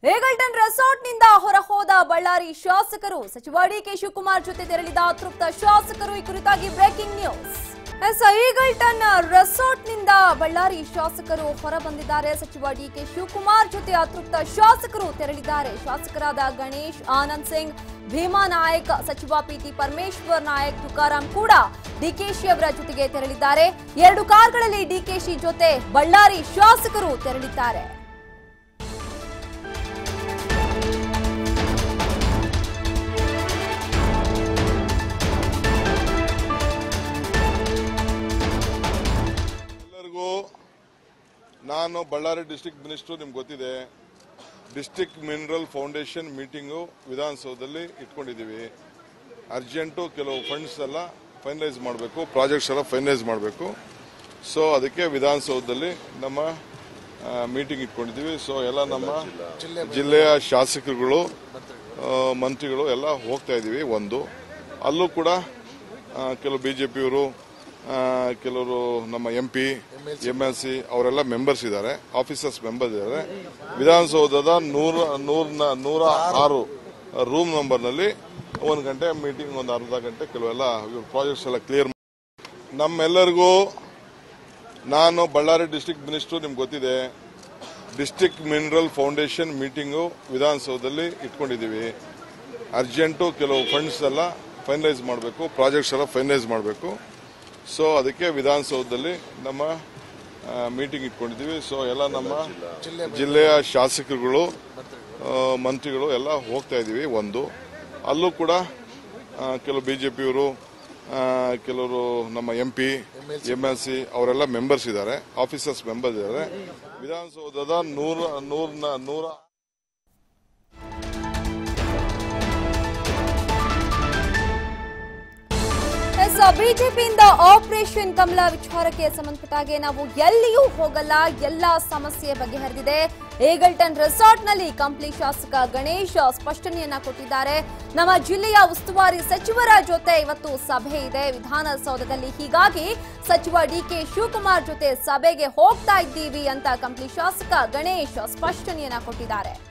ಏಗಲ್ಟನ್ ರೆಸಾರ್ಟ್ನಿಂದ ಹೊರಹೋದ ಬಳ್ಳಾರಿ ಶಾಸಕರು ಸಚಿವ ಡಿಕೆ ಶಿವಕುಮಾರ್ ಜೊತೆ ತೆರಳಿದ ಅತೃಪ್ತ ಶಾಸಕರು ಈ ಕುರಿತಾಗಿ ಬ್ರೇಕಿಂಗ್ ನ್ಯೂಸ್. ಏಗಲ್ಟನ್ ರೆಸಾರ್ಟ್ನಿಂದ ಬಳ್ಳಾರಿ ಶಾಸಕರು ಹೊರಬಂದಿದ್ದಾರೆ. ಸಚಿವ ಡಿಕೆ ಶಿವಕುಮಾರ್ ಜೊತೆ ಅತೃಪ್ತ ಶಾಸಕರು ತೆರಳಿದ್ದಾರೆ. ಶಾಸಕರಾದ ಗಣೇಶ್, ಆನಂದ್ ಸಿಂಗ್, ಭೀಮಾ ನಾಯಕ್, ಸಚಿವ ಪಿಟಿ ಪರಮೇಶ್ವರ್ ನಾಯಕ್, ತುಕಾರಾಂ ಕೂಡ ಡಿಕೆಶಿ ಅವರ ಜೊತೆಗೆ ತೆರಳಿದ್ದಾರೆ. 2 ಕಾರ್ಗಳಲ್ಲಿ ಡಿಕೆಶಿ ಜೊತೆ ಬಳ್ಳಾರಿ ಶಾಸಕರು ತೆರಳಿದ್ದಾರೆ. ನಾನು ಬಳ್ಳಾರಿ ಡಿಸ್ಟ್ರಿಕ್ಟ್ ಮಿನಿಸ್ಟರ್, ನಿಮ್ಗೆ ಗೊತ್ತಿದೆ. ಡಿಸ್ಟ್ರಿಕ್ಟ್ ಮಿನರಲ್ ಫೌಂಡೇಶನ್ ಮೀಟಿಂಗು ವಿಧಾನಸೌಧದಲ್ಲಿ ಇಟ್ಕೊಂಡಿದ್ದೀವಿ. ಅರ್ಜೆಂಟು ಕೆಲವು ಫಂಡ್ಸ್ ಎಲ್ಲ ಫೈನಲೈಸ್ ಮಾಡಬೇಕು, ಪ್ರಾಜೆಕ್ಟ್ಸ್ ಎಲ್ಲ ಫೈನಲೈಸ್ ಮಾಡಬೇಕು. ಸೊ ಅದಕ್ಕೆ ವಿಧಾನಸೌಧದಲ್ಲಿ ನಮ್ಮ ಮೀಟಿಂಗ್ ಇಟ್ಕೊಂಡಿದ್ದೀವಿ. ಸೊ ಎಲ್ಲ ನಮ್ಮ ಜಿಲ್ಲೆಯ ಶಾಸಕರುಗಳು, ಮಂತ್ರಿಗಳು ಎಲ್ಲ ಹೋಗ್ತಾ ಇದ್ದೀವಿ. ಅಲ್ಲೂ ಕೂಡ ಕೆಲವು ಬಿಜೆಪಿಯವರು, ಕೆಲವರು ನಮ್ಮ MP, MLC ಅವರೆಲ್ಲ ಮೆಂಬರ್ಸ್ ಇದ್ದಾರೆ, ಆಫೀಸರ್ಸ್ ಮೆಂಬರ್ಸ್ ಇದ್ದಾರೆ. ವಿಧಾನಸೌಧದ 106 ರೂಮ್ ನಂಬರ್ನಲ್ಲಿ 1 ಗಂಟೆ ಮೀಟಿಂಗ್, ಒಂದು ಅರ್ಧ ಗಂಟೆ ಕೆಲವೆಲ್ಲ ಪ್ರಾಜೆಕ್ಟ್ಸ್ ಎಲ್ಲ ಕ್ಲಿಯರ್. ನಮ್ಮೆಲ್ಲರಿಗೂ ನಾನು ಬಳ್ಳಾರಿ ಡಿಸ್ಟ್ರಿಕ್ಟ್ ಮಿನಿಸ್ಟರ್, ನಿಮ್ಗೆ ಗೊತ್ತಿದೆ. ಡಿಸ್ಟ್ರಿಕ್ಟ್ ಮಿನರಲ್ ಫೌಂಡೇಶನ್ ಮೀಟಿಂಗು ವಿಧಾನಸೌಧದಲ್ಲಿ ಇಟ್ಕೊಂಡಿದ್ದೀವಿ. ಅರ್ಜೆಂಟು ಕೆಲವು ಫಂಡ್ಸ್ ಎಲ್ಲ ಫೈನಲೈಸ್ ಮಾಡಬೇಕು, ಪ್ರಾಜೆಕ್ಟ್ಸ್ ಎಲ್ಲ ಫೈನಲೈಸ್ ಮಾಡಬೇಕು. ಸೊ ಅದಕ್ಕೆ ವಿಧಾನಸೌಧದಲ್ಲಿ ನಮ್ಮ ಮೀಟಿಂಗ್ ಇಟ್ಕೊಂಡಿದ್ದೀವಿ. ಸೊ ಎಲ್ಲ ನಮ್ಮ ಜಿಲ್ಲೆಯ ಶಾಸಕರುಗಳು, ಮಂತ್ರಿಗಳು ಎಲ್ಲ ಹೋಗ್ತಾ ಇದ್ದೀವಿ. ಅಲ್ಲೂ ಕೂಡ ಕೆಲವು ಬಿಜೆಪಿಯವರು, ಕೆಲವರು ನಮ್ಮ MP, MLC ಅವರೆಲ್ಲ ಮೆಂಬರ್ಸ್ ಇದ್ದಾರೆ, ಆಫೀಸರ್ಸ್ ಮೆಂಬರ್ಸ್ ಇದ್ದಾರೆ. ವಿಧಾನಸೌಧದ 100 ಬಿಜೆಪಿಯಿಂದ ಆಪರೇಷನ್ ಕಮಲ ವಿಚಾರಕ್ಕೆ ಸಂಬಂಧಪಟ್ಟಾಗೆ ನಾವು ಎಲ್ಲಿಯೂ ಹೋಗಲ್ಲ, ಎಲ್ಲ ಸಮಸ್ಯೆ ಬಗೆಹರಿದಿದೆ. ಏಗಲ್ಟನ್ ರೆಸಾರ್ಟ್ನಲ್ಲಿ ಕಂಪ್ಲಿ ಶಾಸಕ ಗಣೇಶ್ ಸ್ಪಷ್ಟನೆಯನ್ನ ಕೊಟ್ಟಿದ್ದಾರೆ. ನಮ್ಮ ಜಿಲ್ಲೆಯ ಉಸ್ತುವಾರಿ ಸಚಿವರ ಜೊತೆ ಇವತ್ತು ಸಭೆ ಇದೆ ವಿಧಾನಸೌಧದಲ್ಲಿ, ಹೀಗಾಗಿ ಸಚಿವ ಡಿಕೆ ಶಿವಕುಮಾರ್ ಜೊತೆ ಸಭೆಗೆ ಹೋಗ್ತಾ ಇದ್ದೀವಿ ಅಂತ ಕಂಪ್ಲಿ ಶಾಸಕ ಗಣೇಶ್ ಸ್ಪಷ್ಟನೆಯನ್ನ ಕೊಟ್ಟಿದ್ದಾರೆ.